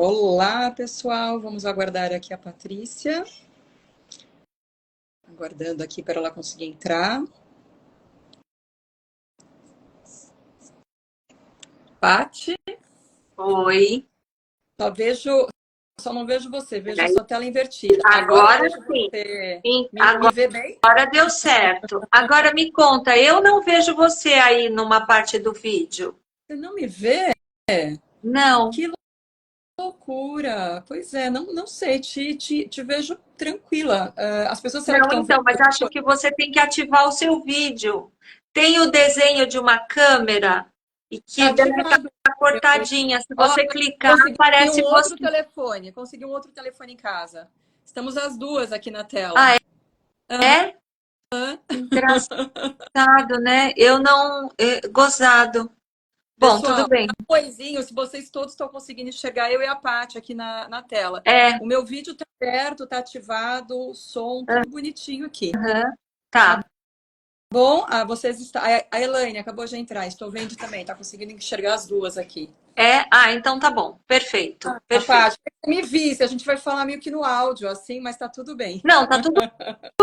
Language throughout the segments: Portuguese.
Olá, pessoal. Vamos aguardar aqui a Patrícia. Aguardando aqui para ela conseguir entrar. Pati, Oi. só não vejo você, vejo a Peraí. sua tela invertida. Agora eu Agora vejo sim. você. Me Agora vê bem? deu certo. Agora me conta, eu não vejo você aí numa parte do vídeo. Você não me vê? Não. Que loucura! Pois é, não sei, te vejo tranquila. As pessoas, será que Não, estão vendo? então, mas acho que você tem que ativar o seu vídeo. Tem o desenho de uma câmera e que deve estar Ativado. Eu, cortadinha. Se ó, você clicar, consegui um aparece você. outro telefone. Consegui um outro telefone em casa. Estamos as duas aqui na tela. Ah, é? Engraçado, né? Eu não. Gozado. Bom, tudo Pessoal, bem. apoiozinho, se vocês todos estão conseguindo enxergar, eu e a Paty aqui na tela. É. O meu vídeo está aberto, está ativado, o som, tudo bonitinho aqui. Aham. Tá Tá. bom? Vocês estão. A Elaine acabou de entrar, estou vendo também, está conseguindo enxergar as duas aqui. É? Ah, então tá bom. Perfeito. A Perfeito. Paty, me visse, a gente vai falar meio que no áudio, assim, mas tá tudo bem. Não, tá tudo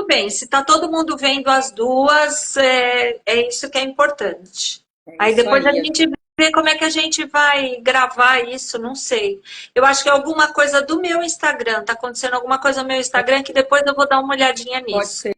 bem. Se tá todo mundo vendo as duas, é isso que é importante. É Aí isso depois a aí. gente vê como é que a gente vai gravar isso, não sei. Eu acho que é alguma coisa do meu Instagram. Tá acontecendo alguma coisa no meu Instagram que depois eu vou dar uma olhadinha Pode nisso. ser.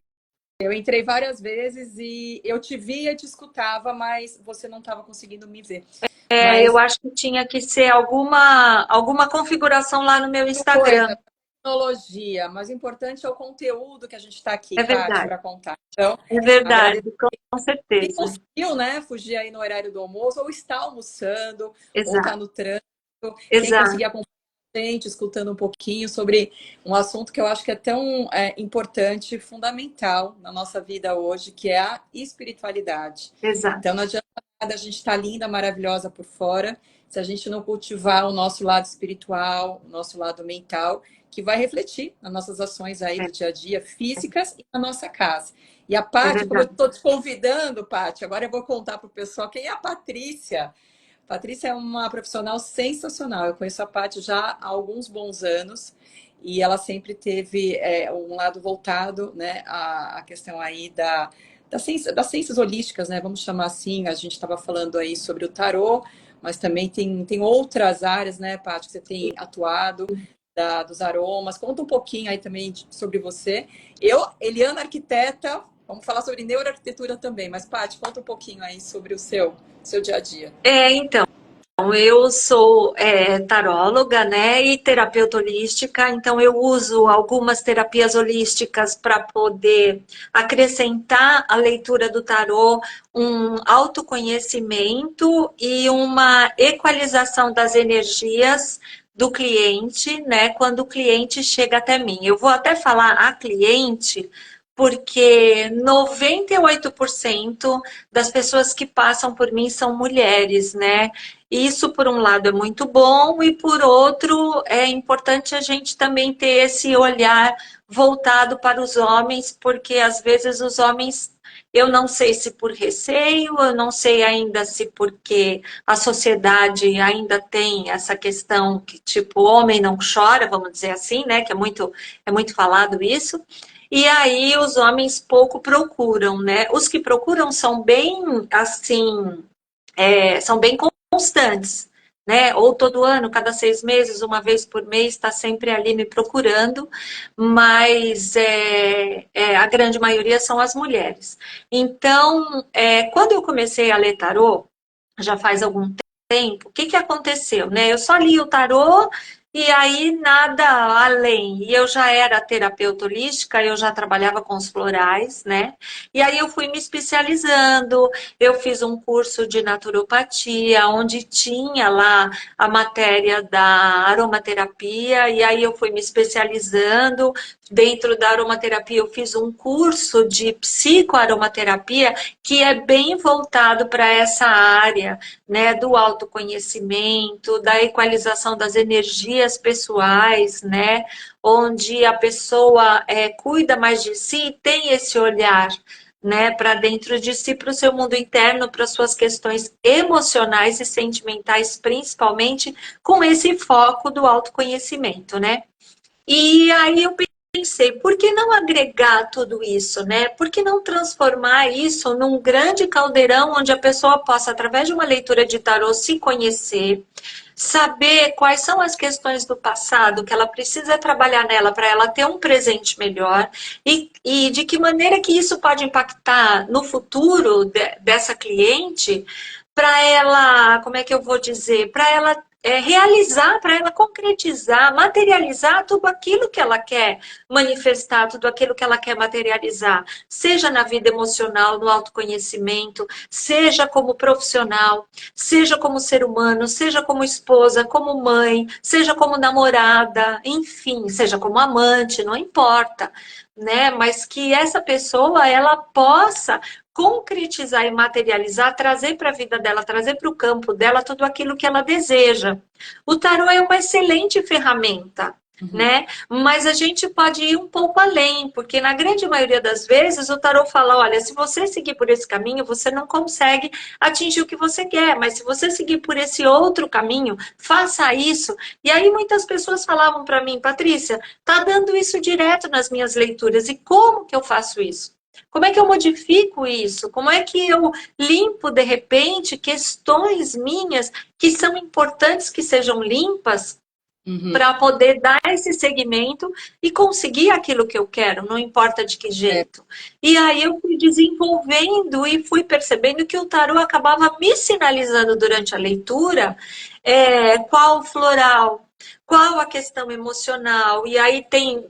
Eu entrei várias vezes e eu te via e te escutava, mas você não estava conseguindo me ver. Eu Mas acho que tinha que ser alguma configuração lá no meu Instagram. coisa, tecnologia, mas o importante é o conteúdo que a gente está aqui, É Paty, verdade. para contar. Então, É agradeço. verdade, com Quem certeza. conseguiu, né, fugir aí no horário do almoço, ou está almoçando, ou está Exato, no trânsito, quem exato, conseguir acompanhar a gente, escutando um pouquinho sobre um assunto que eu acho que é tão importante, fundamental na nossa vida hoje, que é a espiritualidade. exato. Então, não adianta nada a gente estar linda, maravilhosa por fora, se a gente não cultivar o nosso lado espiritual, o nosso lado mental, que vai refletir nas nossas ações aí É, do dia a dia, físicas e na nossa casa. E a é Paty, como eu verdade. estou te convidando, Paty, agora eu vou contar para o pessoal quem é a Patrícia. Patrícia é uma profissional sensacional. Eu conheço a Paty já há alguns bons anos e ela sempre teve um lado voltado, né, à questão aí das ciências holísticas, né? Vamos chamar assim. A gente estava falando aí sobre o tarô, mas também tem outras áreas, né, Paty, que você tem atuado, dos aromas. Conta um pouquinho aí também sobre você. Eu, Eliana, arquiteta, vamos falar sobre neuroarquitetura também, mas, Paty, conta um pouquinho aí sobre o seu dia a dia. Então, eu sou taróloga, né, e terapeuta holística, então eu uso algumas terapias holísticas para poder acrescentar à leitura do tarô um autoconhecimento e uma equalização das energias do cliente, né, quando o cliente chega até mim. Eu vou até falar a cliente, porque 98% das pessoas que passam por mim são mulheres, né? Isso, por um lado, é muito bom, e por outro, é importante a gente também ter esse olhar voltado para os homens, porque às vezes os homens, eu não sei se por receio, eu não sei ainda se porque a sociedade ainda tem essa questão que, tipo, homem não chora, vamos dizer assim, né? Que é muito falado isso. E aí os homens pouco procuram, né? Os que procuram são bem assim, são bem constantes, né? Ou todo ano, cada 6 meses, uma vez por mês, está sempre ali me procurando, mas a grande maioria são as mulheres. Então, quando eu comecei a ler tarô, já faz algum tempo, o que que aconteceu, né? Eu só li o tarô e aí nada além. E eu já era terapeuta holística, eu já trabalhava com os florais, né? E aí eu fui me especializando, eu fiz um curso de naturopatia, onde tinha lá a matéria da aromaterapia, e aí eu fui me especializando. Dentro da aromaterapia, eu fiz um curso de psicoaromaterapia, que é bem voltado para essa área, né, do autoconhecimento, da equalização das energias pessoais, né, onde a pessoa cuida mais de si e tem esse olhar né, para dentro de si, para o seu mundo interno, para suas questões emocionais e sentimentais, principalmente com esse foco do autoconhecimento, né? E aí eu pensei, por que não agregar tudo isso, né? Por que não transformar isso num grande caldeirão onde a pessoa possa, através de uma leitura de tarô, se conhecer, saber quais são as questões do passado que ela precisa trabalhar nela para ela ter um presente melhor e de que maneira que isso pode impactar no futuro dessa cliente para ela, como é que eu vou dizer, para ela realizar, para ela concretizar, materializar tudo aquilo que ela quer manifestar, tudo aquilo que ela quer materializar, seja na vida emocional, no autoconhecimento, seja como profissional, seja como ser humano, seja como esposa, como mãe, seja como namorada, enfim, seja como amante, não importa, né? Mas que essa pessoa ela possa concretizar e materializar, trazer para a vida dela, trazer para o campo dela tudo aquilo que ela deseja. O tarô é uma excelente ferramenta, Uhum. né? Mas a gente pode ir um pouco além, porque na grande maioria das vezes o tarô fala, olha, se você seguir por esse caminho, você não consegue atingir o que você quer, mas se você seguir por esse outro caminho, faça isso. E aí muitas pessoas falavam para mim, Patrícia, tá dando isso direto nas minhas leituras, e como que eu faço isso? Como é que eu modifico isso? Como é que eu limpo, de repente, questões minhas que são importantes que sejam limpas Uhum. para poder dar esse segmento e conseguir aquilo que eu quero, não importa de que É. jeito. E aí eu fui desenvolvendo e fui percebendo que o tarô acabava me sinalizando durante a leitura qual floral, qual a questão emocional, e aí tem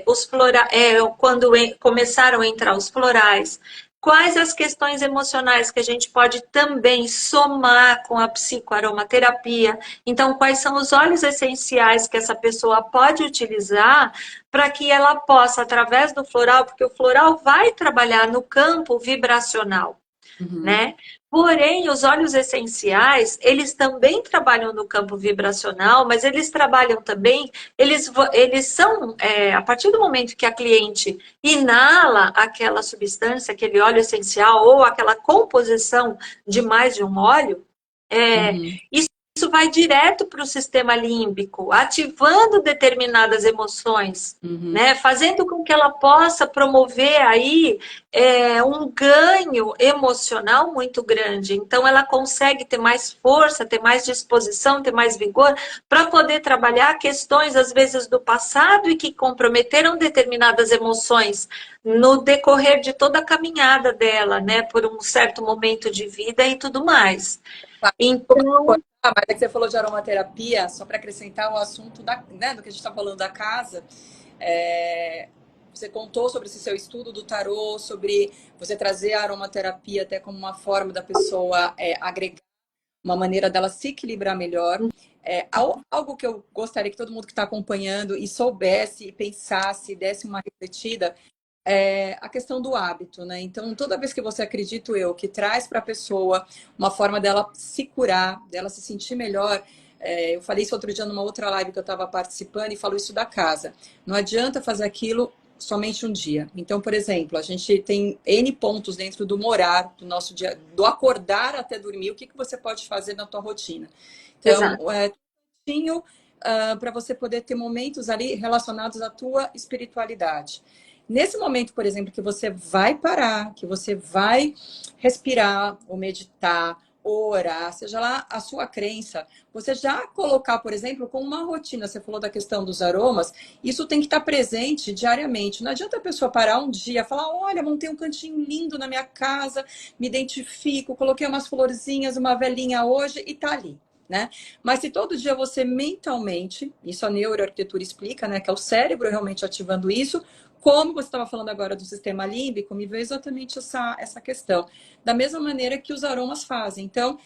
os florais, quando começaram a entrar os florais, quais as questões emocionais que a gente pode também somar com a psicoaromaterapia. Então, quais são os óleos essenciais que essa pessoa pode utilizar para que ela possa, através do floral, porque o floral vai trabalhar no campo vibracional, Uhum. né? Porém, os óleos essenciais, eles também trabalham no campo vibracional, mas eles trabalham também, eles são, a partir do momento que a cliente inala aquela substância, aquele óleo essencial ou aquela composição de mais de um óleo, Uhum. isso vai direto para o sistema límbico, ativando determinadas emoções, Uhum. né? Fazendo com que ela possa promover aí um ganho emocional muito grande. Então, ela consegue ter mais força, ter mais disposição, ter mais vigor para poder trabalhar questões, às vezes, do passado e que comprometeram determinadas emoções no decorrer de toda a caminhada dela, né? Por um certo momento de vida e tudo mais. Então, Mas é que você falou de aromaterapia, só para acrescentar o assunto né, do que a gente está falando da casa. É, você contou sobre esse seu estudo do tarô, sobre você trazer a aromaterapia até como uma forma da pessoa agregar uma maneira dela se equilibrar melhor. Algo que eu gostaria que todo mundo que está acompanhando e soubesse, e pensasse, desse uma refletida, a questão do hábito, né? Então, toda vez que você, acredito eu, que traz para a pessoa uma forma dela se curar, dela se sentir melhor. Eu falei isso outro dia numa outra live que eu estava participando e falo isso da casa. Não adianta fazer aquilo somente um dia. Então, por exemplo, a gente tem N pontos dentro do morar, do nosso dia, do acordar até dormir, o que, que você pode fazer na tua rotina. Então, exato. para você poder ter momentos ali relacionados à tua espiritualidade. Nesse momento, por exemplo, que você vai parar, que você vai respirar, ou meditar, ou orar, seja lá a sua crença, você já colocar, por exemplo, com uma rotina, você falou da questão dos aromas, isso tem que estar presente diariamente. Não adianta a pessoa parar um dia, falar, olha, montei um cantinho lindo na minha casa, me identifico, coloquei umas florzinhas, uma velhinha hoje e tá ali. Né? Mas se todo dia você mentalmente, isso a neuroarquitetura explica, né? Que é o cérebro realmente ativando isso, como você estava falando agora do sistema límbico, me veio exatamente essa questão. Da mesma maneira que os aromas fazem. Então,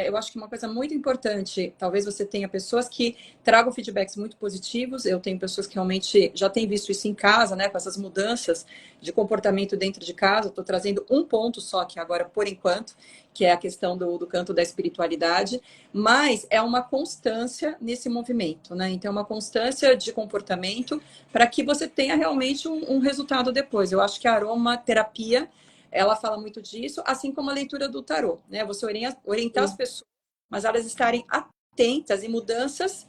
eu acho que uma coisa muito importante, talvez você tenha pessoas que tragam feedbacks muito positivos. Eu tenho pessoas que realmente já têm visto isso em casa, né? Com essas mudanças de comportamento dentro de casa. Estou trazendo um ponto só aqui agora, por enquanto, que é a questão do canto da espiritualidade, mas é uma constância nesse movimento, né? Então, é uma constância de comportamento para que você tenha realmente um resultado depois. Eu acho que a aromaterapia ela fala muito disso, assim como a leitura do tarô, né? Você orientar as pessoas, mas elas estarem atentas em mudanças,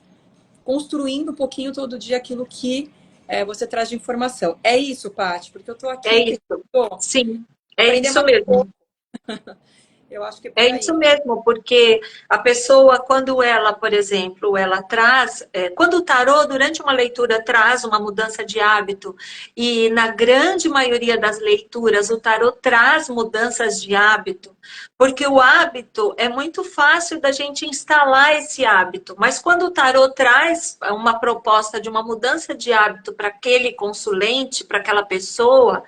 construindo um pouquinho todo dia aquilo que você traz de informação. É isso, Paty, porque eu estou É aqui isso. querendo Sim, é aprender isso mais um mesmo. pouco. Eu acho que é por É isso aí. mesmo, porque a pessoa, quando ela, por exemplo, ela traz, quando o tarô, durante uma leitura, traz uma mudança de hábito, e na grande maioria das leituras, o tarô traz mudanças de hábito, porque o hábito é muito fácil da gente instalar esse hábito, mas quando o tarô traz uma proposta de uma mudança de hábito para aquele consulente, para aquela pessoa,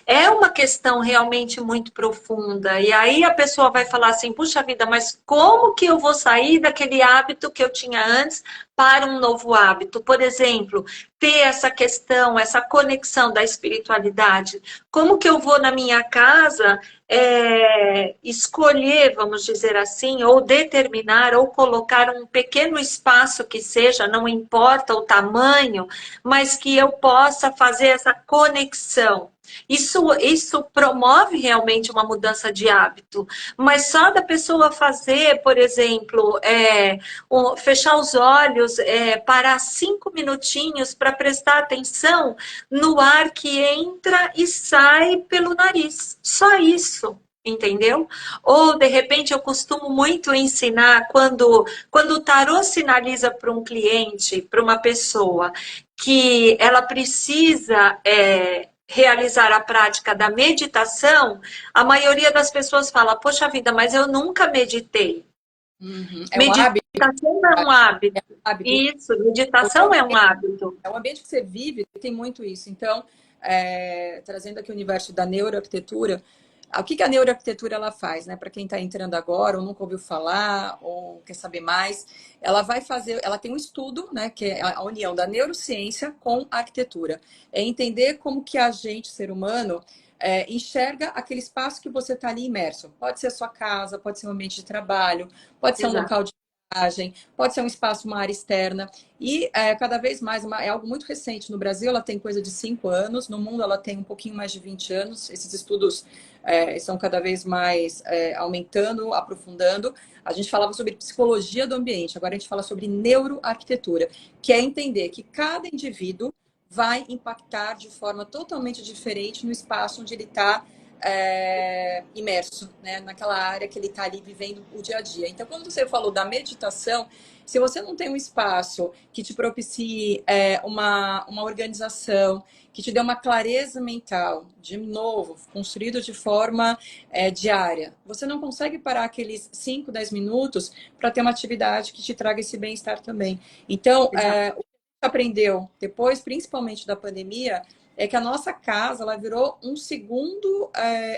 é uma questão realmente muito profunda. E aí a pessoa vai falar assim: puxa vida, mas como que eu vou sair daquele hábito que eu tinha antes para um novo hábito? Por exemplo, ter essa questão, essa conexão da espiritualidade. Como que eu vou na minha casa escolher, vamos dizer assim, ou determinar, ou colocar um pequeno espaço que seja, não importa o tamanho, mas que eu possa fazer essa conexão. Isso promove realmente uma mudança de hábito, mas só da pessoa fazer, por exemplo, fechar os olhos, parar 5 minutinhos para prestar atenção no ar que entra e sai pelo nariz. Só isso. Entendeu? Ou de repente eu costumo muito ensinar quando o tarô sinaliza para um cliente, para uma pessoa, que ela precisa realizar a prática da meditação, a maioria das pessoas fala: poxa vida, mas eu nunca meditei. Uhum. É um hábito, Meditação é um é hábito. um hábito. Isso, meditação é um hábito. O ambiente que você vive tem muito isso. Então, trazendo aqui o universo da neuroarquitetura, o que a neuroarquitetura ela faz, né? Para quem está entrando agora, ou nunca ouviu falar, ou quer saber mais, ela vai fazer, ela tem um estudo, né? Que é a união da neurociência com a arquitetura. É entender como que a gente, ser humano, enxerga aquele espaço que você está ali imerso. Pode ser a sua casa, pode ser um ambiente de trabalho, pode ser um Exato. local de viagem, pode ser um espaço, uma área externa. E cada vez mais, é algo muito recente. No Brasil, ela tem coisa de 5 anos, no mundo, ela tem um pouquinho mais de 20 anos. Esses estudos estão cada vez mais aumentando, aprofundando. A gente falava sobre psicologia do ambiente, agora a gente fala sobre neuroarquitetura, que é entender que cada indivíduo vai impactar de forma totalmente diferente no espaço onde ele está imerso, né, naquela área que ele está ali vivendo o dia a dia. Então, quando você falou da meditação, se você não tem um espaço que te propicie uma organização, que te dê uma clareza mental, de novo, construído de forma diária, você não consegue parar aqueles 5, 10 minutos para ter uma atividade que te traga esse bem-estar também. Então, Exato. o que a gente aprendeu depois, principalmente da pandemia, é que a nossa casa ela virou um segundo,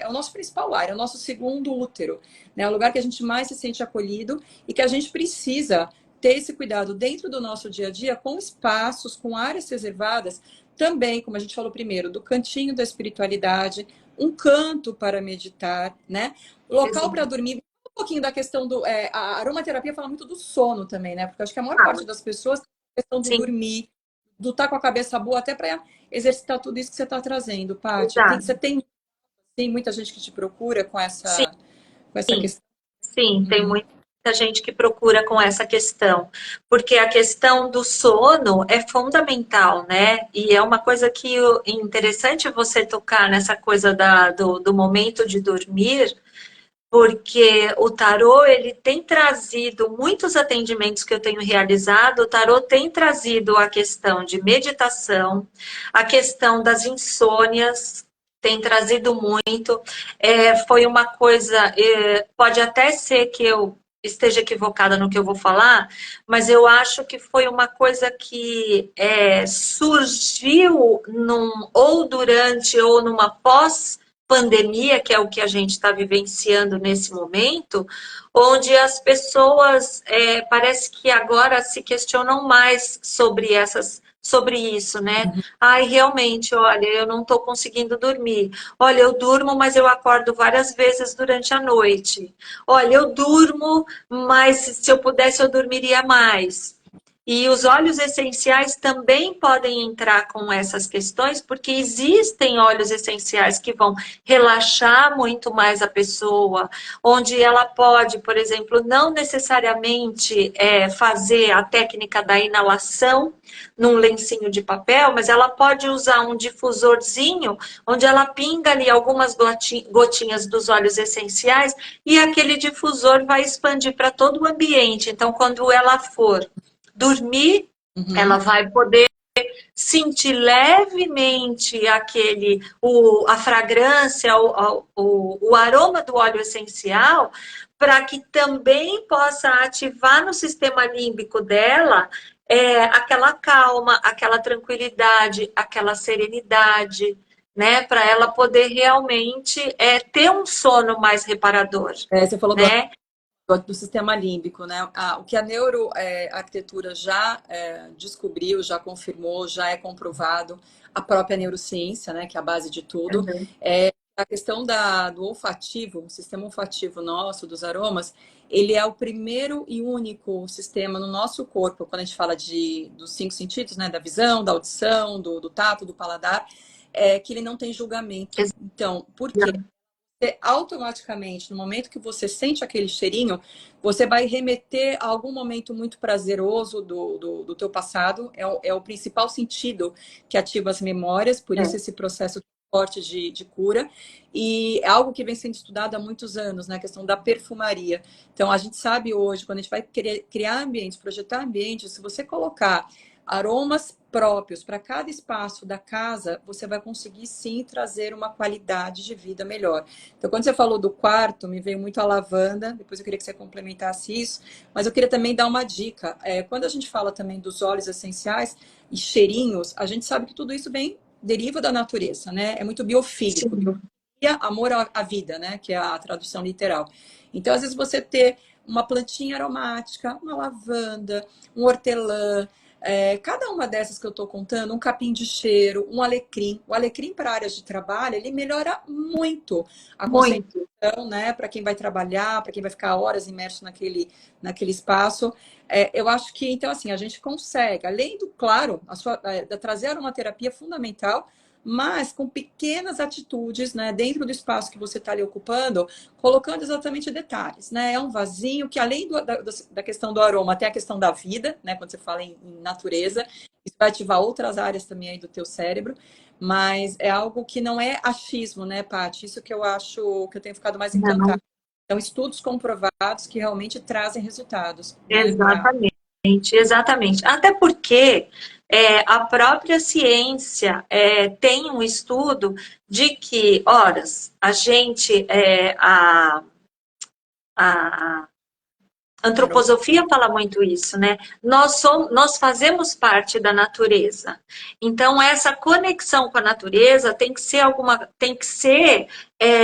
o nosso principal lar, é o nosso segundo útero, né? É o lugar que a gente mais se sente acolhido e que a gente precisa ter esse cuidado dentro do nosso dia a dia, com espaços, com áreas reservadas, também, como a gente falou primeiro, do cantinho da espiritualidade, um canto para meditar, né? Local para Exato. dormir. Um pouquinho da questão a aromaterapia fala muito do sono também, né? Porque eu acho que a maior Ah, parte das pessoas tem a questão do sim, dormir, do estar com a cabeça boa, até para exercitar tudo isso que você está trazendo, Paty. Você exato. tem muita gente que te procura Sim, com essa questão. sim, tem Uhum. muita gente que procura com essa questão, porque a questão do sono é fundamental, né? E é uma coisa que é interessante você tocar nessa coisa do momento de dormir, porque o tarô ele tem trazido muitos atendimentos que eu tenho realizado, o tarô tem trazido a questão de meditação, a questão das insônias, tem trazido muito. Foi uma coisa, pode até ser que eu esteja equivocada no que eu vou falar, mas eu acho que foi uma coisa que surgiu ou durante ou numa pós pandemia, que é o que a gente está vivenciando nesse momento, onde as pessoas parece que agora se questionam mais sobre isso, né? Ai, realmente, olha, eu não estou conseguindo dormir. Olha, eu durmo, mas eu acordo várias vezes durante a noite. Olha, eu durmo, mas se eu pudesse, eu dormiria mais. E os óleos essenciais também podem entrar com essas questões, porque existem óleos essenciais que vão relaxar muito mais a pessoa, onde ela pode, por exemplo, não necessariamente fazer a técnica da inalação num lencinho de papel, mas ela pode usar um difusorzinho, onde ela pinga ali algumas gotinhas dos óleos essenciais e aquele difusor vai expandir para todo o ambiente. Então, quando ela for dormir, ela Uhum. vai poder sentir levemente a fragrância, o aroma do óleo essencial, para que também possa ativar no sistema límbico dela aquela calma, aquela tranquilidade, aquela serenidade, né? Para ela poder realmente ter um sono mais reparador, Você falou né? do sistema límbico, né? O que a neuroarquitetura já descobriu, já confirmou, já é comprovado, a própria neurociência, né, que é a base de tudo, Uhum. é a questão do olfativo, o sistema olfativo nosso, dos aromas, ele é o primeiro e único sistema no nosso corpo, quando a gente fala dos 5 sentidos, né, da visão, da audição, do tato, do paladar, que ele não tem julgamento. Então, por quê? Você automaticamente, no momento que você sente aquele cheirinho, você vai remeter a algum momento muito prazeroso do teu passado. É o principal sentido que ativa as memórias, por isso esse processo forte de cura. E é algo que vem sendo estudado há muitos anos, né? A questão da perfumaria. Então, a gente sabe hoje, quando a gente vai criar ambientes, projetar ambientes, se você colocar aromas próprios para cada espaço da casa, você vai conseguir sim trazer uma qualidade de vida melhor. Então, quando você falou do quarto, me veio muito a lavanda, depois eu queria que você complementasse isso, mas eu queria também dar uma dica. Quando a gente fala também dos óleos essenciais e cheirinhos, a gente sabe que tudo isso deriva da natureza, né? É muito biofílico. Sim. Biofilia, amor à vida, né? Que é a tradução literal. Então, às vezes, você ter uma plantinha aromática, uma lavanda, um hortelã, cada uma dessas que eu estou contando, um capim de cheiro, um alecrim. O alecrim para áreas de trabalho, ele melhora muito a Muito. concentração, né? Para quem vai trabalhar, para quem vai ficar horas imerso naquele espaço. Eu acho que, então, assim, a gente consegue, além do, claro, trazer aromaterapia é fundamental, mas com pequenas atitudes, né, dentro do espaço que você está ali ocupando, colocando exatamente detalhes, né? É um vasinho que, além da questão do aroma, tem a questão da vida, né? Quando você fala em natureza, isso vai ativar outras áreas também aí do teu cérebro, mas é algo que não é achismo, né, Paty? Isso que eu acho que eu tenho ficado mais Não, encantada. São estudos comprovados que realmente trazem resultados, né? exatamente, exatamente. Até porque a própria ciência tem um estudo de que, horas, a antroposofia fala muito isso, né? Nós fazemos parte da natureza. Então, essa conexão com a natureza tem que ser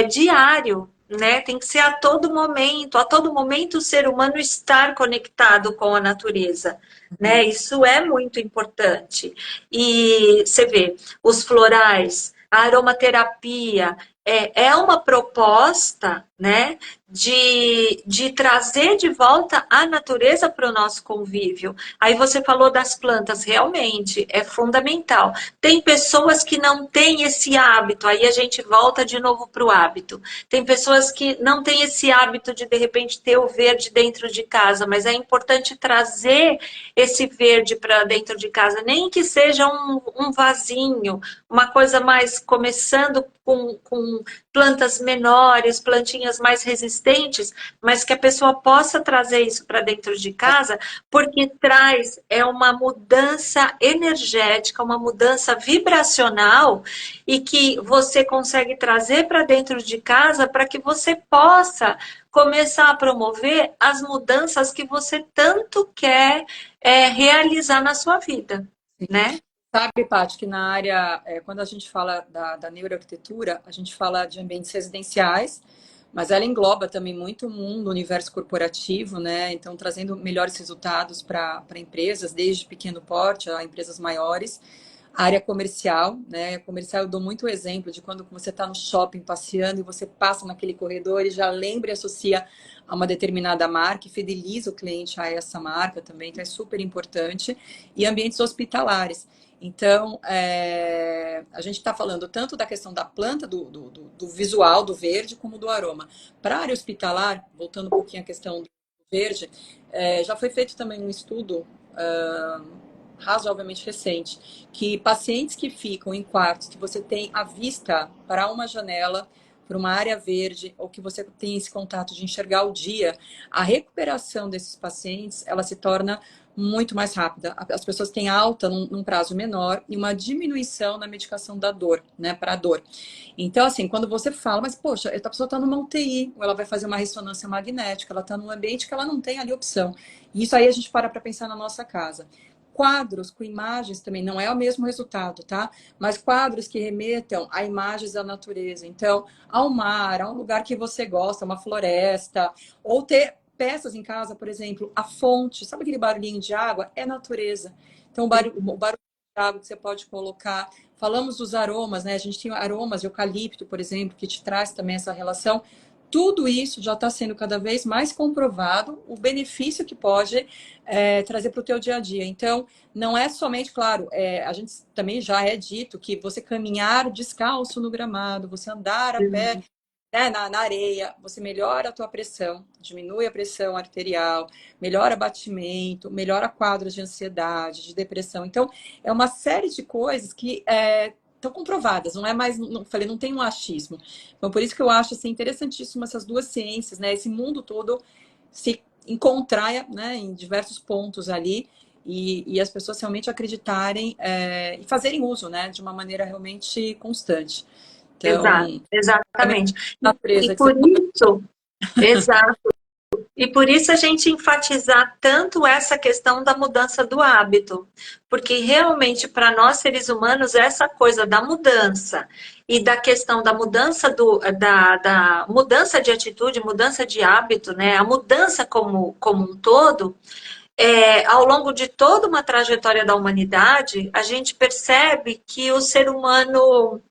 diário, né? Tem que ser a todo momento o ser humano estar conectado com a natureza, né? Isso é muito importante. E você vê, os florais, a aromaterapia, é uma proposta, né, de trazer de volta a natureza para o nosso convívio. Aí você falou das plantas, realmente é fundamental. Tem pessoas que não têm esse hábito, aí a gente volta de novo para o hábito. Tem pessoas que não têm esse hábito de repente, ter o verde dentro de casa, mas é importante trazer esse verde para dentro de casa, nem que seja um vasinho, uma coisa mais começando com plantas menores, plantinhas mais resistentes, mas que a pessoa possa trazer isso para dentro de casa, porque traz uma mudança energética, uma mudança vibracional e que você consegue trazer para dentro de casa para que você possa começar a promover as mudanças que você tanto quer realizar na sua vida, né? Sabe, Paty, que na área, quando a gente fala da neuroarquitetura, a gente fala de ambientes residenciais, mas ela engloba também muito o mundo, o universo corporativo, né? Então, trazendo melhores resultados para empresas, desde pequeno porte a empresas maiores. A área comercial, né? Comercial, eu dou muito exemplo de quando você está no shopping passeando e você passa naquele corredor e já lembra e associa a uma determinada marca e fideliza o cliente a essa marca também, então é super importante. E ambientes hospitalares. Então, a gente está falando tanto da questão da planta, do visual, do verde, como do aroma. Para a área hospitalar, voltando um pouquinho à questão do verde, já foi feito também um estudo razoavelmente recente, que pacientes que ficam em quartos que você tem a vista para uma janela, para uma área verde, ou que você tem esse contato de enxergar o dia, a recuperação desses pacientes, ela se torna muito mais rápida. As pessoas têm alta num prazo menor e uma diminuição na medicação da dor, né, para a dor. Então, assim, quando você fala, mas poxa, a pessoa está numa UTI, ou ela vai fazer uma ressonância magnética, ela está num ambiente que ela não tem ali opção. E isso aí a gente para pensar na nossa casa. Quadros com imagens também não é o mesmo resultado, tá? Mas quadros que remetam a imagens da natureza. Então, ao mar, a um lugar que você gosta, uma floresta, ou ter peças em casa, por exemplo, a fonte, sabe aquele barulhinho de água? É natureza. Então, o barulho de água que você pode colocar. Falamos dos aromas, né? A gente tem aromas de eucalipto, por exemplo, que te traz também essa relação. Tudo isso já está sendo cada vez mais comprovado, o benefício que pode trazer para o teu dia a dia. Então, não é somente, claro, a gente também já é dito que você caminhar descalço no gramado, você andar a pé, né, na areia, você melhora a tua pressão, diminui a pressão arterial, melhora batimento, melhora quadros de ansiedade, de depressão. Então, é uma série de coisas que estão comprovadas, não é mais, não, falei, não tem um achismo. Então, por isso que eu acho assim, interessantíssimo essas duas ciências, né, esse mundo todo se encontrar, né, em diversos pontos ali e as pessoas realmente acreditarem e fazerem uso, né, de uma maneira realmente constante. Exato, Então, exatamente. E natureza que você por isso, exato. E por isso a gente enfatizar tanto essa questão da mudança do hábito, porque realmente para nós seres humanos essa coisa da mudança e da questão da mudança da mudança de atitude, mudança de hábito, né? A mudança como um todo, ao longo de toda uma trajetória da humanidade, a gente percebe que o ser humano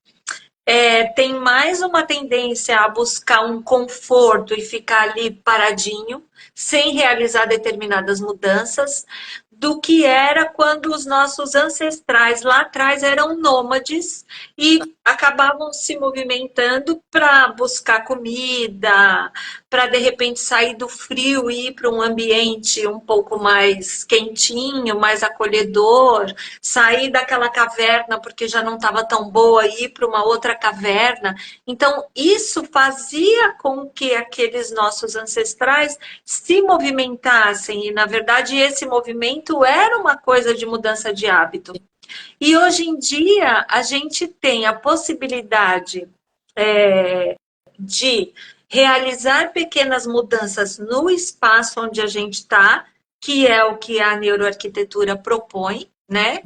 tem mais uma tendência a buscar um conforto e ficar ali paradinho, sem realizar determinadas mudanças, do que era quando os nossos ancestrais lá atrás eram nômades e acabavam se movimentando para buscar comida, para de repente sair do frio e ir para um ambiente um pouco mais quentinho, mais acolhedor, sair daquela caverna porque já não estava tão boa e ir para uma outra caverna. Então, isso fazia com que aqueles nossos ancestrais se movimentassem, e na verdade esse movimento era uma coisa de mudança de hábito. E hoje em dia a gente tem a possibilidade de realizar pequenas mudanças no espaço onde a gente está, que é o que a neuroarquitetura propõe, né?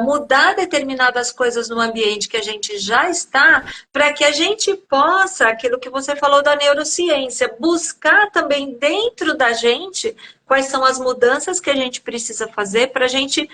Mudar determinadas coisas no ambiente que a gente já está, para que a gente possa, aquilo que você falou da neurociência, buscar também dentro da gente quais são as mudanças que a gente precisa fazer para a gente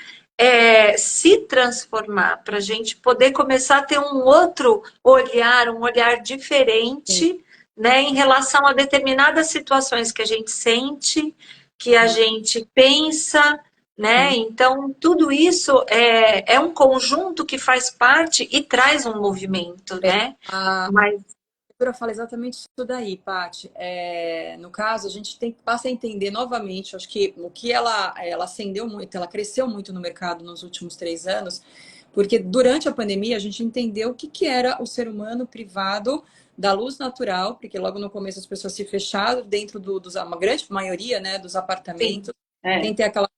se transformar, para a gente poder começar a ter um outro olhar, um olhar diferente, né, em relação a determinadas situações que a gente sente, que a gente pensa, né? Então, tudo isso é um conjunto que faz parte e traz um movimento, né? A Mas, arquitetura fala exatamente isso daí, Paty. No caso, a gente passa a entender novamente, acho que o que ela ascendeu muito, ela cresceu muito no mercado nos últimos 3 anos, porque durante a pandemia a gente entendeu o que era o ser humano privado da luz natural, porque logo no começo as pessoas se fecharam dentro uma grande maioria, né, dos sim, apartamentos, sem ter aquela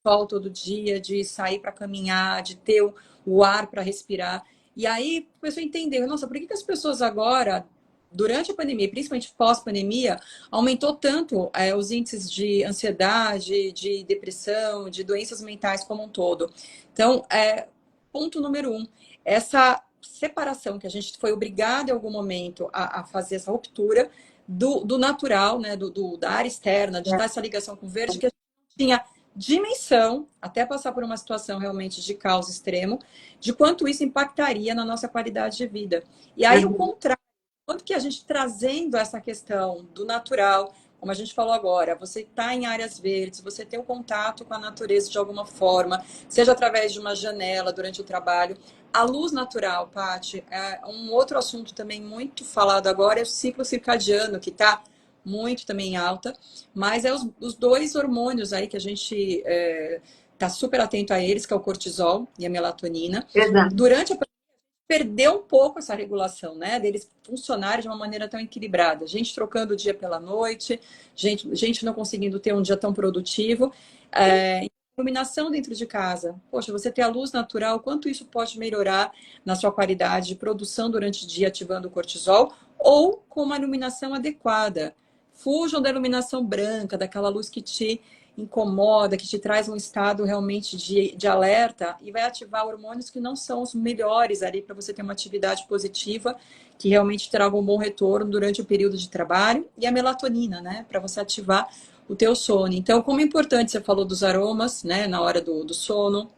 sol todo dia, de sair para caminhar, de ter o ar para respirar. E aí a pessoa entendeu, nossa, por que as pessoas agora, durante a pandemia, principalmente pós-pandemia, aumentou tanto os índices de ansiedade, de depressão, de doenças mentais como um todo? Então, ponto número 1, essa separação que a gente foi obrigado em algum momento a fazer essa ruptura do natural, né, da área externa, de dar essa ligação com o verde, que a gente não tinha dimensão, até passar por uma situação realmente de caos extremo, de quanto isso impactaria na nossa qualidade de vida. E aí o Uhum. contrário, quanto que a gente trazendo essa questão do natural, como a gente falou agora, você está em áreas verdes, você tem o contato com a natureza de alguma forma, seja através de uma janela durante o trabalho. A luz natural, Paty, é um outro assunto também muito falado agora, é o ciclo circadiano, que está muito também em alta, mas é os dois hormônios aí que a gente está super atento a eles, que é o cortisol e a melatonina. Exato. Durante a perdeu um pouco essa regulação, né? Deles funcionarem de uma maneira tão equilibrada. Gente trocando o dia pela noite, gente não conseguindo ter um dia tão produtivo. Iluminação dentro de casa. Poxa, você ter a luz natural, quanto isso pode melhorar na sua qualidade de produção durante o dia, ativando o cortisol, ou com uma iluminação adequada. Fujam da iluminação branca, daquela luz que te incomoda, que te traz um estado realmente de alerta e vai ativar hormônios que não são os melhores ali para você ter uma atividade positiva, que realmente traga um bom retorno durante o período de trabalho, e a melatonina, né, para você ativar o teu sono. Então, como é importante, você falou dos aromas, né, na hora do sono,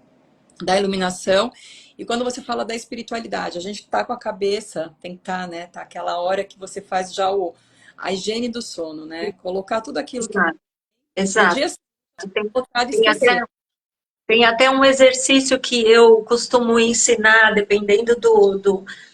da iluminação, e quando você fala da espiritualidade, a gente tá com a cabeça, tem que estar, né, tá aquela hora que você faz já a higiene do sono, né, colocar tudo aquilo que Exato. no Exato. dia Tem, colocado e tem esquecer. até Tem até um exercício que eu costumo ensinar, dependendo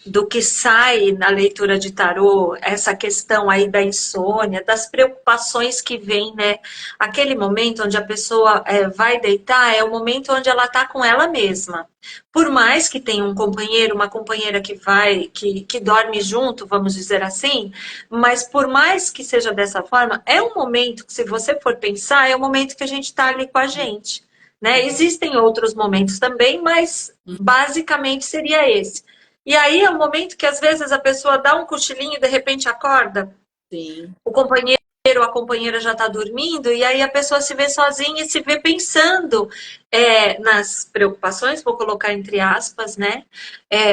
do que sai na leitura de tarô, essa questão aí da insônia, das preocupações que vem, né? Aquele momento onde a pessoa vai deitar é o momento onde ela está com ela mesma. Por mais que tenha um companheiro, uma companheira que dorme junto, vamos dizer assim, mas por mais que seja dessa forma, é um momento que, se você for pensar, é o momento que a gente está ali com a gente. Né? Existem outros momentos também, mas basicamente seria esse. E aí é um momento que às vezes a pessoa dá um cochilinho e de repente acorda, Sim. o companheiro ou a companheira já está dormindo, e aí a pessoa se vê sozinha e se vê pensando nas preocupações, vou colocar entre aspas, né?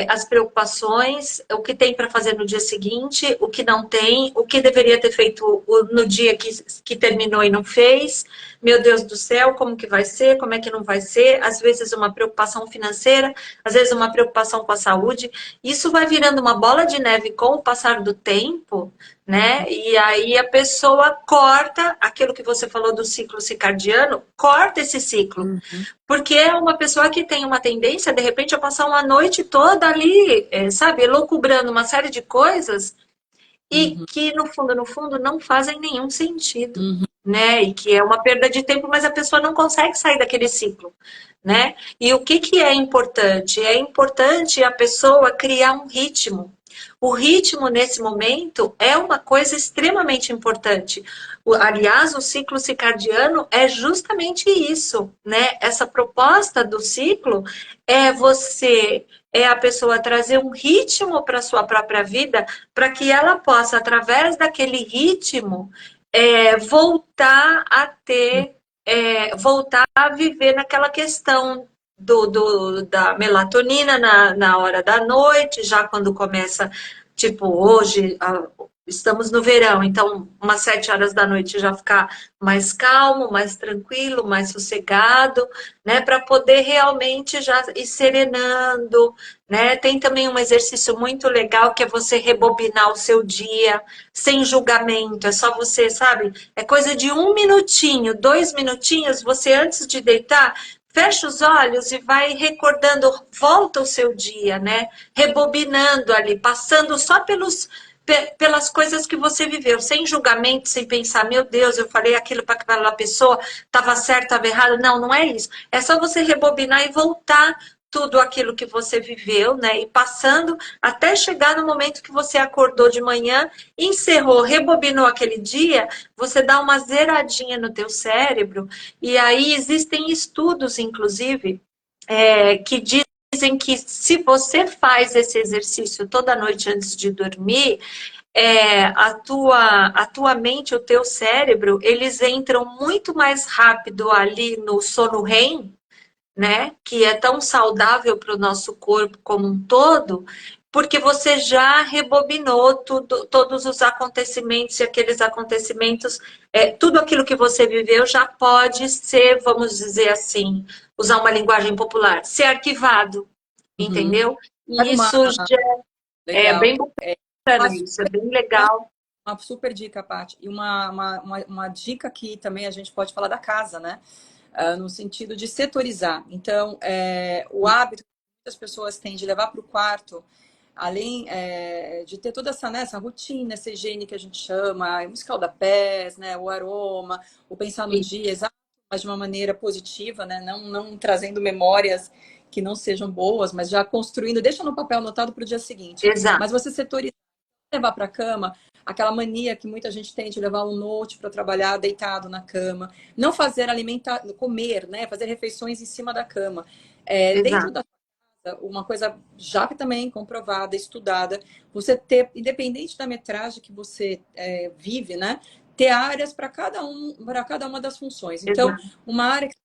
As preocupações, o que tem para fazer no dia seguinte, o que não tem, o que deveria ter feito no dia que terminou e não fez. Meu Deus do céu, como que vai ser? Como é que não vai ser? Às vezes uma preocupação financeira, às vezes uma preocupação com a saúde. Isso vai virando uma bola de neve com o passar do tempo, né? E aí a pessoa corta aquilo que você falou do ciclo circadiano, corta esse ciclo. Uhum, Porque é uma pessoa que tem uma tendência, de repente, a passar uma noite toda ali, sabe, loucubrando uma série de coisas e uhum, que, no fundo, não fazem nenhum sentido, uhum, né? E que é uma perda de tempo, mas a pessoa não consegue sair daquele ciclo, né? E o que que é importante? É importante a pessoa criar um ritmo. O ritmo, nesse momento, é uma coisa extremamente importante. Aliás, o ciclo circadiano é justamente isso, né? Essa proposta do ciclo é a pessoa trazer um ritmo para a sua própria vida, para que ela possa, através daquele ritmo, voltar a ter, voltar a viver naquela questão da melatonina na hora da noite, já quando começa, tipo, hoje, estamos no verão, então umas 7 horas da noite já ficar mais calmo, mais tranquilo, mais sossegado, né, para poder realmente já ir serenando, né? Tem também um exercício muito legal que é você rebobinar o seu dia sem julgamento, é só você, sabe? É coisa de 1 minutinho, 2 minutinhos, você antes de deitar, fecha os olhos e vai recordando, volta o seu dia, né? Rebobinando ali, passando só pelas coisas que você viveu, sem julgamento, sem pensar, meu Deus, eu falei aquilo para aquela pessoa, estava certo, estava errado. Não, não é isso. É só você rebobinar e voltar tudo aquilo que você viveu, né? E passando até chegar no momento que você acordou de manhã, encerrou, rebobinou aquele dia, você dá uma zeradinha no teu cérebro, e aí existem estudos, inclusive, que dizem que se você faz esse exercício toda noite antes de dormir, a tua mente, o teu cérebro, eles entram muito mais rápido ali no sono REM, né, que é tão saudável para o nosso corpo como um todo, porque você já rebobinou tudo, todos os acontecimentos e aqueles acontecimentos, tudo aquilo que você viveu já pode ser, vamos dizer assim, usar uma linguagem popular, ser arquivado, Uhum. entendeu? Sabe E uma isso já é legal, bem uma bacana, isso é super, bem legal. uma super dica, Paty. E uma dica que também a gente pode falar da casa, né? No sentido de setorizar. Então, o hábito que muitas pessoas têm de levar para o quarto, além de ter toda essa, né, essa rotina, essa higiene que a gente chama, o escalda-pés, né, o aroma, o pensar no dia, exato, mas de uma maneira positiva, né, não trazendo memórias que não sejam boas, mas já construindo, deixa no papel anotado para o dia seguinte. Exato, Mas você setorizar, levar para a cama, aquela mania que muita gente tem de levar um note para trabalhar deitado na cama, não fazer alimentar, comer, né, fazer refeições em cima da cama. Dentro exato, da uma coisa já que também comprovada, estudada, você ter, independente da metragem que você vive, né, ter áreas para cada uma das funções. Então, exato. uma área que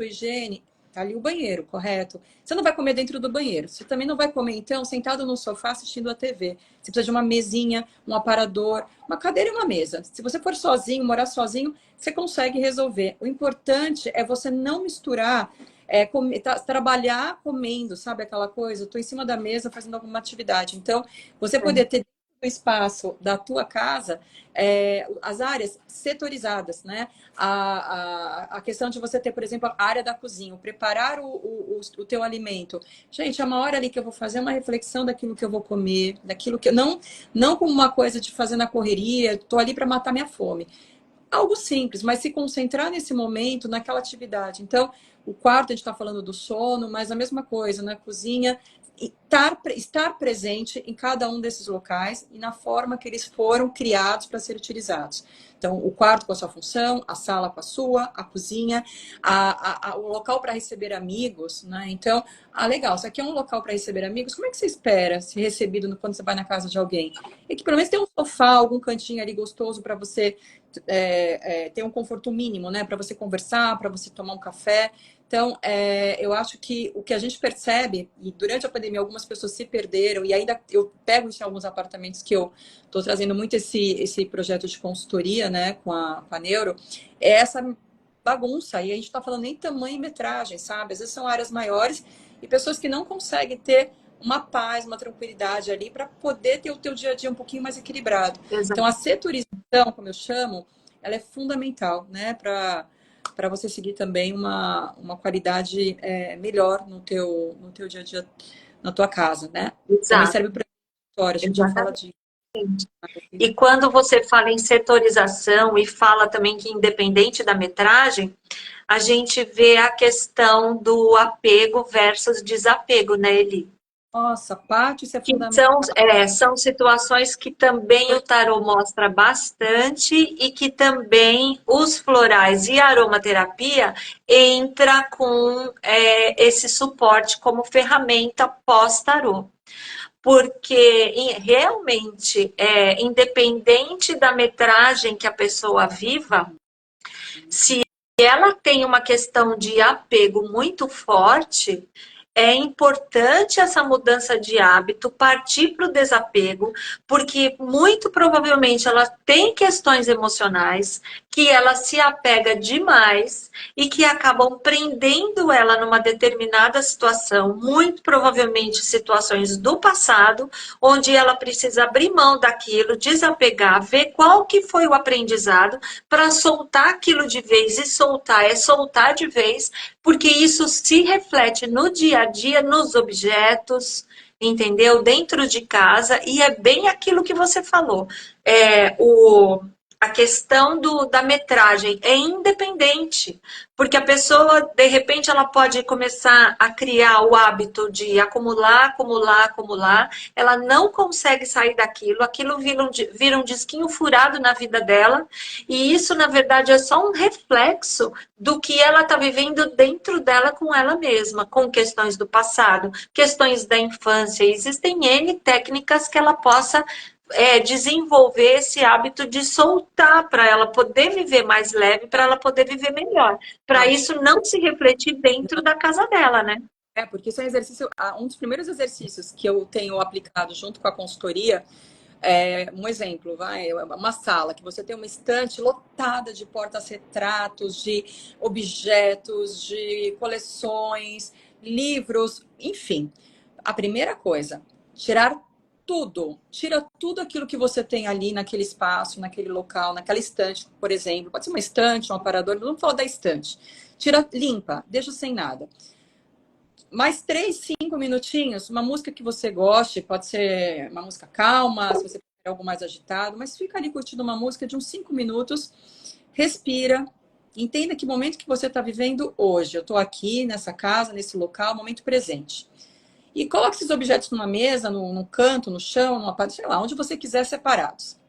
sua higiene, tá ali o banheiro, correto? Você não vai comer dentro do banheiro. Você também não vai comer, então, sentado no sofá assistindo a TV. Você precisa de uma mesinha, um aparador, uma cadeira e uma mesa. Se você for sozinho, morar sozinho, você consegue resolver. O importante é você não misturar, trabalhar comendo, sabe aquela coisa? Estou em cima da mesa fazendo alguma atividade. Então, você poder ter o espaço da tua casa, as áreas setorizadas, né? A questão de você ter, por exemplo, a área da cozinha, preparar o teu alimento. Gente, é uma hora ali que eu vou fazer uma reflexão daquilo que eu vou comer, daquilo que eu não como uma coisa de fazer na correria, estou ali para matar minha fome. Algo simples, mas se concentrar nesse momento, naquela atividade. Então, o quarto, a gente está falando do sono, mas a mesma coisa, na cozinha, estar presente em cada um desses locais e na forma que eles foram criados para ser utilizados. Então, o quarto com a sua função, a sala com a sua, a cozinha, o local para receber amigos, né? Então, legal, isso aqui é um local para receber amigos. Como é que você espera ser recebido quando você vai na casa de alguém? E que pelo menos tem um sofá, algum cantinho ali gostoso para você ter um conforto mínimo, né? Para você conversar, para você tomar um café. Então, eu acho que o que a gente percebe, e durante a pandemia algumas pessoas se perderam, e ainda eu pego isso em alguns apartamentos que eu estou trazendo muito esse projeto de consultoria, né, com a Neuro, é essa bagunça. E a gente está falando nem tamanho e metragem, sabe? Às vezes são áreas maiores e pessoas que não conseguem ter uma paz, uma tranquilidade ali para poder ter o teu dia a dia um pouquinho mais equilibrado. Então, Exato. a setorização, como eu chamo, ela é fundamental, né, para você seguir também uma qualidade melhor no teu dia a dia, na tua casa, né? Também Exato. serve para história, a gente já fala Exatamente. disso. E quando você fala em setorização e fala também que independente da metragem, a gente vê a questão do apego versus desapego, né, Eli? Nossa, Paty, isso é Que fundamental. são situações que também o tarô mostra bastante e que também os florais e a aromaterapia entra com esse suporte como ferramenta pós-tarô. Porque realmente, independente da metragem que a pessoa viva, se ela tem uma questão de apego muito forte, é importante essa mudança de hábito, partir para o desapego, porque muito provavelmente ela tem questões emocionais que ela se apega demais e que acabam prendendo ela numa determinada situação, muito provavelmente situações do passado, onde ela precisa abrir mão daquilo, desapegar, ver qual que foi o aprendizado para soltar aquilo de vez, e soltar é soltar de vez, porque isso se reflete no dia a dia, nos objetos, entendeu? Dentro de casa, e é bem aquilo que você falou. A questão da metragem é independente, porque a pessoa, de repente, ela pode começar a criar o hábito de acumular, acumular, acumular, ela não consegue sair daquilo, aquilo vira um disquinho furado na vida dela, e isso, na verdade, é só um reflexo do que ela está vivendo dentro dela com ela mesma, com questões do passado, questões da infância. Existem N técnicas que ela possa desenvolver esse hábito de soltar para ela poder viver mais leve, para ela poder viver melhor. Para Paty, isso não se refletir dentro da casa dela, né? Porque isso é um exercício, um dos primeiros exercícios que eu tenho aplicado junto com a consultoria. Um exemplo, uma sala que você tem uma estante lotada de porta-retratos, de objetos, de coleções, livros, enfim. A primeira coisa, tira tudo aquilo que você tem ali naquele espaço, naquele local, naquela estante, por exemplo. Pode ser uma estante, um aparador, vamos falar da estante. Tira, limpa, deixa sem nada. Mais 3, 5 minutinhos, uma música que você goste, pode ser uma música calma, se você quer algo mais agitado, mas fica ali curtindo uma música de uns 5 minutos, respira, entenda que momento que você está vivendo hoje. Eu estou aqui nessa casa, nesse local, momento presente. E coloque esses objetos numa mesa, no canto, no chão, numa parte, sei lá, onde você quiser, separados.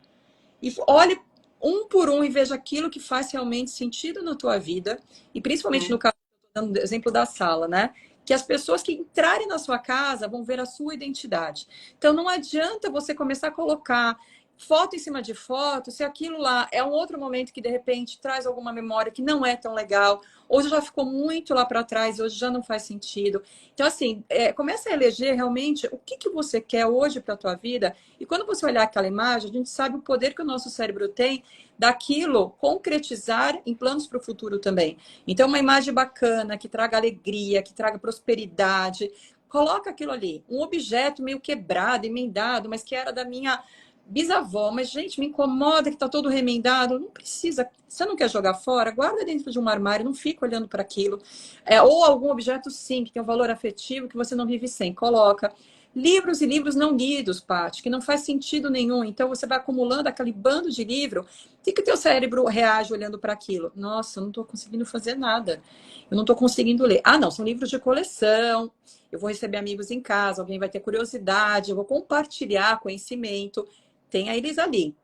E olhe um por um e veja aquilo que faz realmente sentido na tua vida, e principalmente no caso, dando exemplo da sala, né? Que as pessoas que entrarem na sua casa vão ver a sua identidade. Então, não adianta você começar a colocar foto em cima de foto, se aquilo lá é um outro momento que, de repente, traz alguma memória que não é tão legal, hoje já ficou muito lá para trás, hoje já não faz sentido. Então, assim, começa a eleger realmente o que você quer hoje para a tua vida, e quando você olhar aquela imagem, a gente sabe o poder que o nosso cérebro tem daquilo concretizar em planos para o futuro também. Então, uma imagem bacana, que traga alegria, que traga prosperidade, coloca aquilo ali. Um objeto meio quebrado, emendado, mas que era da minha bisavó. Mas, gente, me incomoda que está todo remendado. Não precisa. Você não quer jogar fora? Guarda dentro de um armário, não fica olhando para aquilo. Ou algum objeto, sim, que tem um valor afetivo que você não vive sem. Coloca. Livros e livros não lidos, Paty, que não faz sentido nenhum. Então, você vai acumulando aquele bando de livro. O que o teu cérebro reage olhando para aquilo? Nossa, eu não estou conseguindo fazer nada. Eu não estou conseguindo ler. Ah, não, são livros de coleção. Eu vou receber amigos em casa, alguém vai ter curiosidade, eu vou compartilhar conhecimento. Tenha eles ali.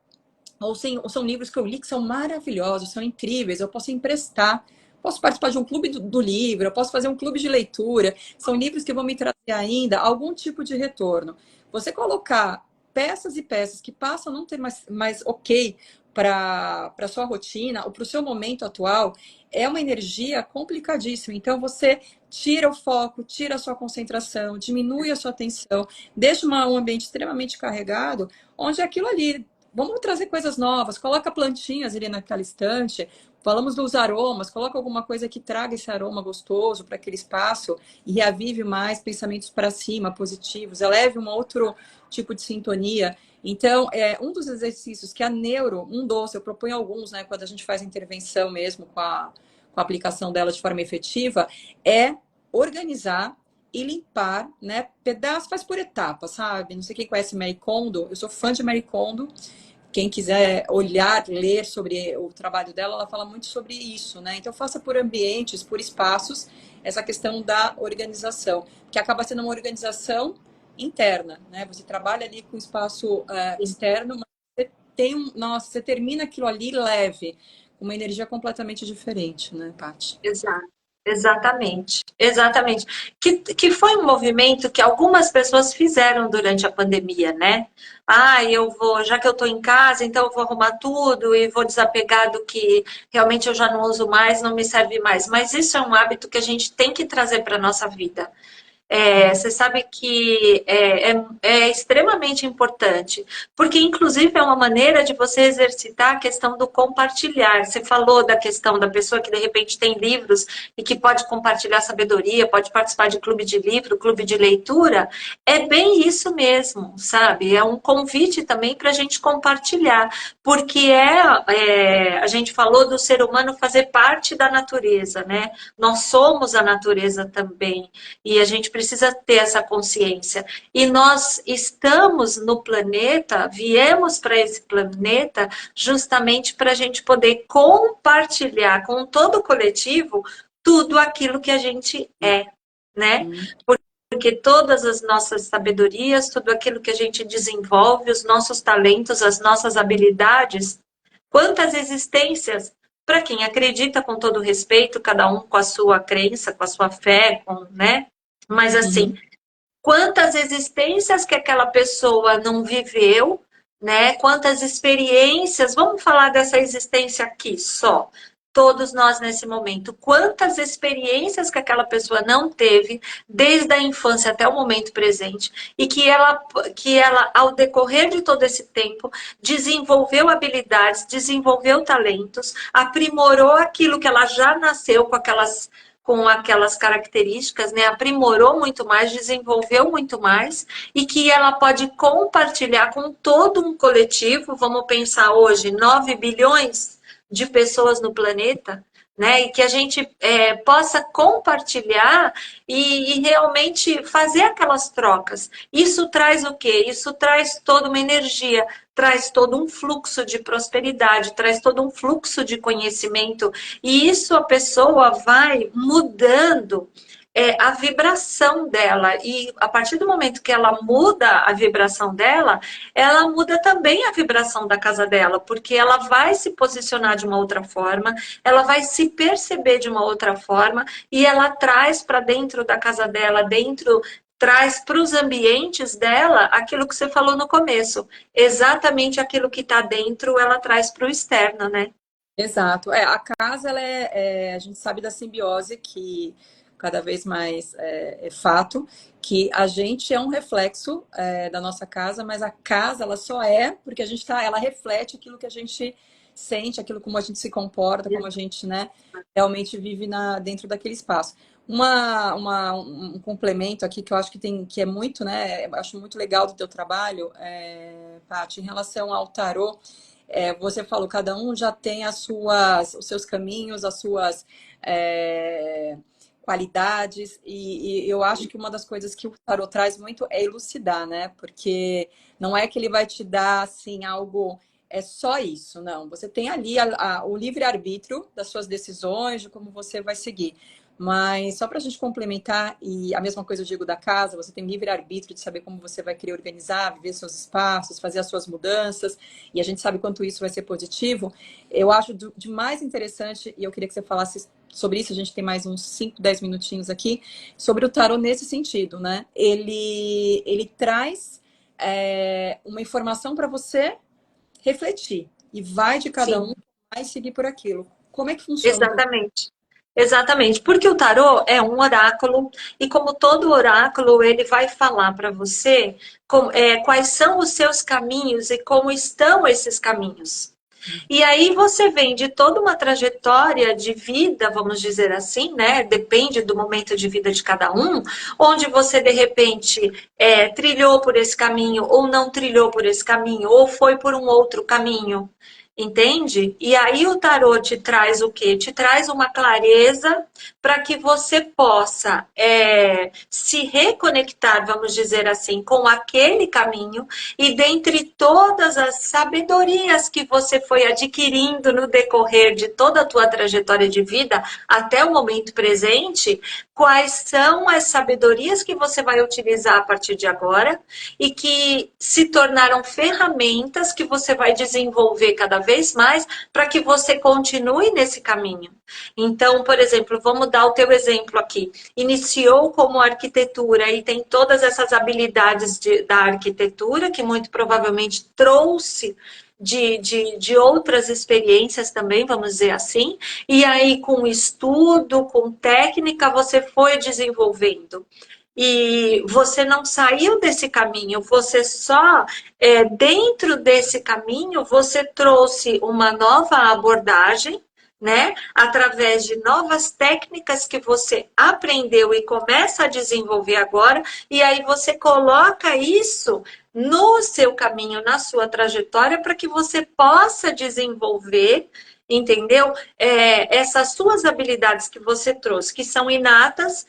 Ou são livros que eu li que são maravilhosos, são incríveis, eu posso emprestar. Posso participar de um clube do livro, eu posso fazer um clube de leitura. São livros que vão me trazer ainda algum tipo de retorno. Você colocar peças e peças que passam a não ter mais ok para a sua rotina ou para o seu momento atual, é uma energia complicadíssima. Então, você tira o foco, tira a sua concentração, diminui a sua atenção, deixa um ambiente extremamente carregado, onde aquilo ali... Vamos trazer coisas novas, coloca plantinhas ali naquela estante, falamos dos aromas, coloca alguma coisa que traga esse aroma gostoso para aquele espaço e reavive mais pensamentos para cima, positivos, eleve um outro tipo de sintonia. Então, um dos exercícios que a neuro, eu proponho alguns, né, quando a gente faz intervenção mesmo com a aplicação dela de forma efetiva, é organizar e limpar, né? Pedaço, faz por etapas, sabe? Não sei quem conhece Marie Kondo, eu sou fã de Marie Kondo. Quem quiser olhar, ler sobre o trabalho dela, ela fala muito sobre isso, né? Então, faça por ambientes, por espaços, essa questão da organização, que acaba sendo uma organização interna, né? Você trabalha ali com espaço externo, mas você você termina aquilo ali leve, com uma energia completamente diferente, né, Paty? Exato. Exatamente, exatamente. Que foi um movimento que algumas pessoas fizeram durante a pandemia, né? Ah, eu vou, já que eu estou em casa, então eu vou arrumar tudo e vou desapegar do que realmente eu já não uso mais, não me serve mais. Mas isso é um hábito que a gente tem que trazer para a nossa vida. Você sabe que é extremamente importante, porque inclusive é uma maneira de você exercitar a questão do compartilhar. Você falou da questão da pessoa que de repente tem livros e que pode compartilhar sabedoria, pode participar de clube de livro, clube de leitura. É bem isso mesmo, sabe? É um convite também para a gente compartilhar, porque a gente falou do ser humano fazer parte da natureza, né? Nós somos a natureza também. E a gente precisa ter essa consciência. E nós estamos no planeta, viemos para esse planeta justamente para a gente poder compartilhar com todo o coletivo tudo aquilo que a gente é, né? Porque todas as nossas sabedorias, tudo aquilo que a gente desenvolve, os nossos talentos, as nossas habilidades, quantas existências, para quem acredita com todo respeito, cada um com a sua crença, com a sua fé, né? Mas assim, quantas existências que aquela pessoa não viveu, né? Quantas experiências, vamos falar dessa existência aqui só, todos nós nesse momento. Quantas experiências que aquela pessoa não teve, desde a infância até o momento presente, e que ela, ao decorrer de todo esse tempo, desenvolveu habilidades, desenvolveu talentos, aprimorou aquilo que ela já nasceu com aquelas características, né? Aprimorou muito mais, desenvolveu muito mais, e que ela pode compartilhar com todo um coletivo. Vamos pensar hoje, 9 bilhões de pessoas no planeta, né? E que a gente possa compartilhar e realmente fazer aquelas trocas. Isso traz o quê? Isso traz toda uma energia, traz todo um fluxo de prosperidade, traz todo um fluxo de conhecimento, e isso a pessoa vai mudando a vibração dela. E a partir do momento que ela muda a vibração dela, ela muda também a vibração da casa dela, porque ela vai se posicionar de uma outra forma, ela vai se perceber de uma outra forma, e ela traz para dentro da casa dela, traz para os ambientes dela aquilo que você falou no começo. Exatamente aquilo que está dentro, ela traz para o externo, né? Exato. A casa, a gente sabe da simbiose que cada vez mais é fato, que a gente é um reflexo da nossa casa, mas a casa, ela só é porque a gente ela reflete aquilo que a gente sente, aquilo como a gente se comporta, como a gente, né, realmente vive dentro daquele espaço. Um complemento aqui que eu acho que é muito, né, eu acho muito legal do teu trabalho, Paty, em relação ao tarô. Você falou, cada um já tem os seus caminhos, as suas qualidades, e eu acho que uma das coisas que o tarot traz muito é elucidar, né? Porque não é que ele vai te dar, assim, algo, é só isso, não. Você tem ali o livre-arbítrio das suas decisões, de como você vai seguir. Mas só para a gente complementar, e a mesma coisa eu digo da casa, você tem livre-arbítrio de saber como você vai querer organizar, viver seus espaços, fazer as suas mudanças, e a gente sabe quanto isso vai ser positivo. Eu acho de mais interessante, e eu queria que você falasse sobre isso, a gente tem mais uns 5, 10 minutinhos aqui, sobre o tarot nesse sentido, né? Ele traz uma informação para você refletir, e vai de cada Sim, um vai seguir por aquilo. Como é que funciona? exatamente. Exatamente, porque o tarô é um oráculo, e como todo oráculo, ele vai falar para você quais são os seus caminhos e como estão esses caminhos. E aí você vem de toda uma trajetória de vida, vamos dizer assim, né? Depende do momento de vida de cada um, onde você de repente trilhou por esse caminho, ou não trilhou por esse caminho, ou foi por um outro caminho. Entende? E aí o tarô te traz o quê? Te traz uma clareza para que você possa se reconectar, vamos dizer assim, com aquele caminho, e dentre todas as sabedorias que você foi adquirindo no decorrer de toda a tua trajetória de vida até o momento presente, quais são as sabedorias que você vai utilizar a partir de agora e que se tornaram ferramentas que você vai desenvolver cada vez mais para que você continue nesse caminho. Então, por exemplo, vamos dar o teu exemplo aqui. Iniciou como arquitetura e tem todas essas habilidades da arquitetura, que muito provavelmente trouxe de outras experiências também, vamos dizer assim, e aí com estudo, com técnica, você foi desenvolvendo. E você não saiu desse caminho, você só, dentro desse caminho, você trouxe uma nova abordagem, né? Através de novas técnicas que você aprendeu e começa a desenvolver agora, e aí você coloca isso no seu caminho, na sua trajetória, para que você possa desenvolver, entendeu? Essas suas habilidades que você trouxe, que são inatas,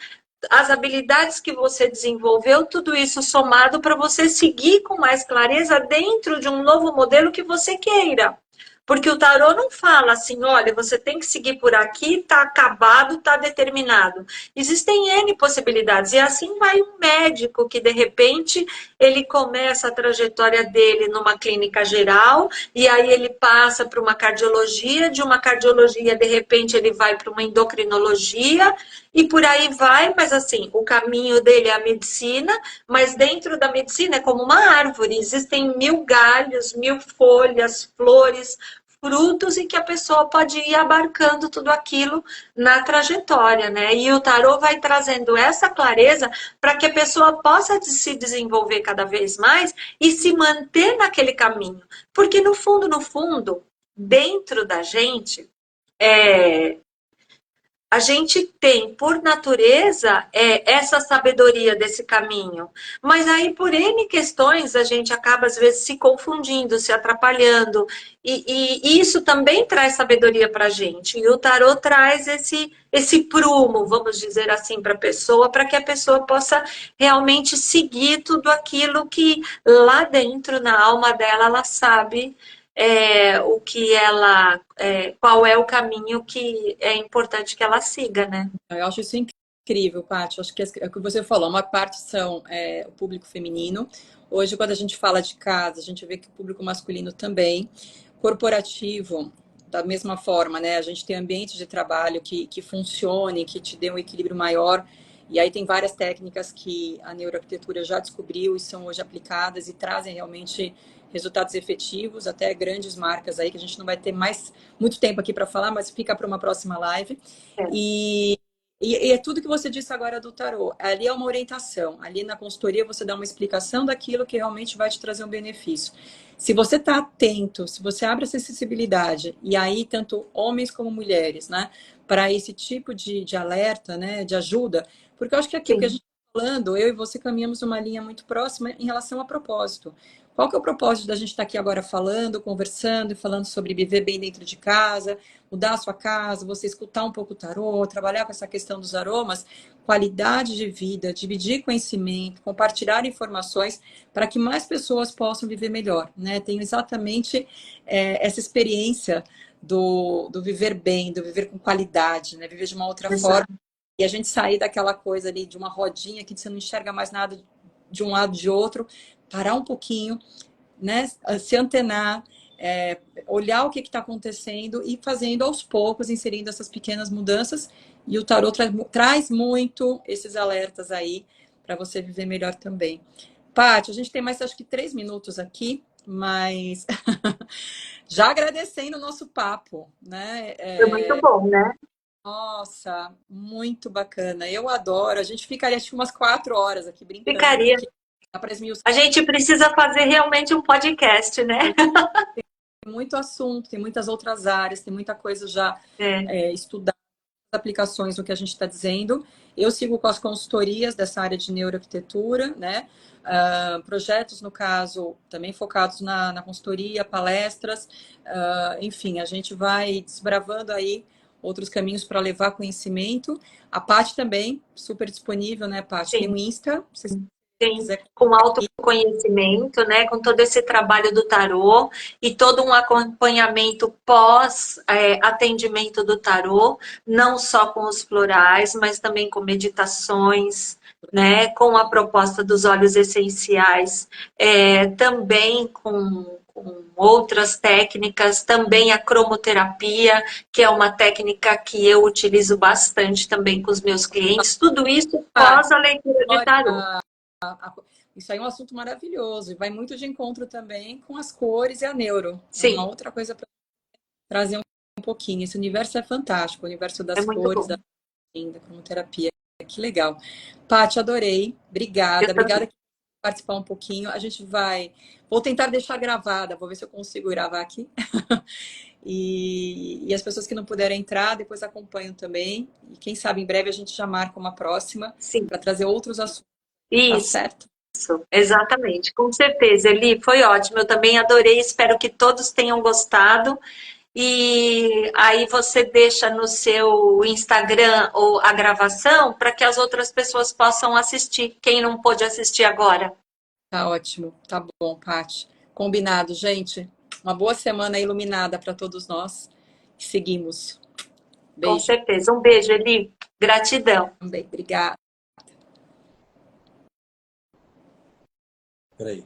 as habilidades que você desenvolveu, tudo isso somado para você seguir com mais clareza dentro de um novo modelo que você queira. Porque o tarô não fala assim, olha, você tem que seguir por aqui, tá acabado, tá determinado. Existem N possibilidades. E assim vai um médico que, de repente, ele começa a trajetória dele numa clínica geral, e aí ele passa para uma cardiologia, de uma cardiologia, de repente, ele vai para uma endocrinologia, e por aí vai, mas assim, o caminho dele é a medicina, mas dentro da medicina é como uma árvore, existem 1000 galhos, 1000 folhas, flores, frutos e que a pessoa pode ir abarcando tudo aquilo na trajetória, né? E o tarô vai trazendo essa clareza para que a pessoa possa se desenvolver cada vez mais e se manter naquele caminho. Porque no fundo, dentro da gente, é, a gente tem, por natureza, essa sabedoria desse caminho. Mas aí, por N questões, a gente acaba, às vezes, se confundindo, se atrapalhando. E isso também traz sabedoria para a gente. E o tarô traz esse prumo, vamos dizer assim, para a pessoa, para que a pessoa possa realmente seguir tudo aquilo que lá dentro, na alma dela, ela sabe o que ela, qual é o caminho que é importante que ela siga, né? Eu acho isso incrível, Paty. Acho que é o que você falou. Uma parte são o público feminino. Hoje, quando a gente fala de casa, a gente vê que o público masculino também. Corporativo, da mesma forma, né? A gente tem ambientes de trabalho que funcionem, que te dê um equilíbrio maior. E aí tem várias técnicas que a neuroarquitetura já descobriu e são hoje aplicadas e trazem realmente resultados efetivos, até grandes marcas aí, que a gente não vai ter mais muito tempo aqui para falar, mas fica para uma próxima live. E, e é tudo que você disse agora do tarô. Ali é uma orientação. Ali na consultoria você dá uma explicação daquilo que realmente vai te trazer um benefício. Se você está atento, se você abre essa sensibilidade, e aí tanto homens como mulheres, né, para esse tipo de alerta, né, de ajuda, porque eu acho que aqui o que a gente está falando, eu e você caminhamos uma linha muito próxima em relação a propósito. Qual que é o propósito da gente estar aqui agora falando, conversando e falando sobre viver bem dentro de casa, mudar a sua casa, você escutar um pouco o tarô, trabalhar com essa questão dos aromas, qualidade de vida, dividir conhecimento, compartilhar informações para que mais pessoas possam viver melhor, né? Tenho exatamente essa experiência do viver bem, do viver com qualidade, né? Viver de uma outra forma e a gente sair daquela coisa ali de uma rodinha que você não enxerga mais nada de um lado de outro, parar um pouquinho, né? Se antenar, olhar o que está acontecendo e fazendo aos poucos, inserindo essas pequenas mudanças. E o tarô traz muito esses alertas aí para você viver melhor também. Paty, a gente tem mais acho que 3 minutos aqui, mas já agradecendo o nosso papo, né? Foi muito bom, né? Nossa, muito bacana. Eu adoro. A gente ficaria acho que umas 4 horas aqui brincando, Ficaria. porque dá para esmiuçar. A gente precisa fazer realmente um podcast, né? Tem muito assunto, tem muitas outras áreas, tem muita coisa já É. estudada, aplicações no que a gente está dizendo. Eu sigo com as consultorias dessa área de neuroarquitetura, né? Projetos, no caso, também focados na consultoria, palestras, enfim, a gente vai desbravando aí outros caminhos para levar conhecimento. A Paty também, super disponível, né, Paty? Tem Sim. um Insta, se você Sim, quiser. com autoconhecimento, né, com todo esse trabalho do tarô e todo um acompanhamento pós atendimento do tarô, não só com os florais, mas também com meditações, né, com a proposta dos óleos essenciais, também com outras técnicas, também a cromoterapia, que é uma técnica que eu utilizo bastante também com os meus clientes, tudo isso pós a leitura de tarô. Isso aí é um assunto maravilhoso e vai muito de encontro também com as cores e a neuro. É uma Sim, outra coisa para trazer um pouquinho. Esse universo é fantástico, o universo é das muito cores, bom. da cromoterapia. Que legal. Paty, adorei. Eu Obrigada. também. Obrigada por participar um pouquinho. A gente vai. Vou tentar deixar gravada, vou ver se eu consigo gravar aqui. E as pessoas que não puderem entrar, depois acompanham também. E quem sabe em breve a gente já marca uma próxima Sim, para trazer outros assuntos, tá isso, certo? exatamente. Com certeza, Eli, foi ótimo. Eu também adorei. Espero que todos tenham gostado. E aí você deixa no seu Instagram ou a gravação para que as outras pessoas possam assistir, quem não pôde assistir agora. Tá ótimo. Tá bom, Paty. Combinado, gente. Uma boa semana iluminada para todos nós. Seguimos. Com Beijo certeza. Um beijo, Eli. Gratidão. também. Obrigada. Peraí.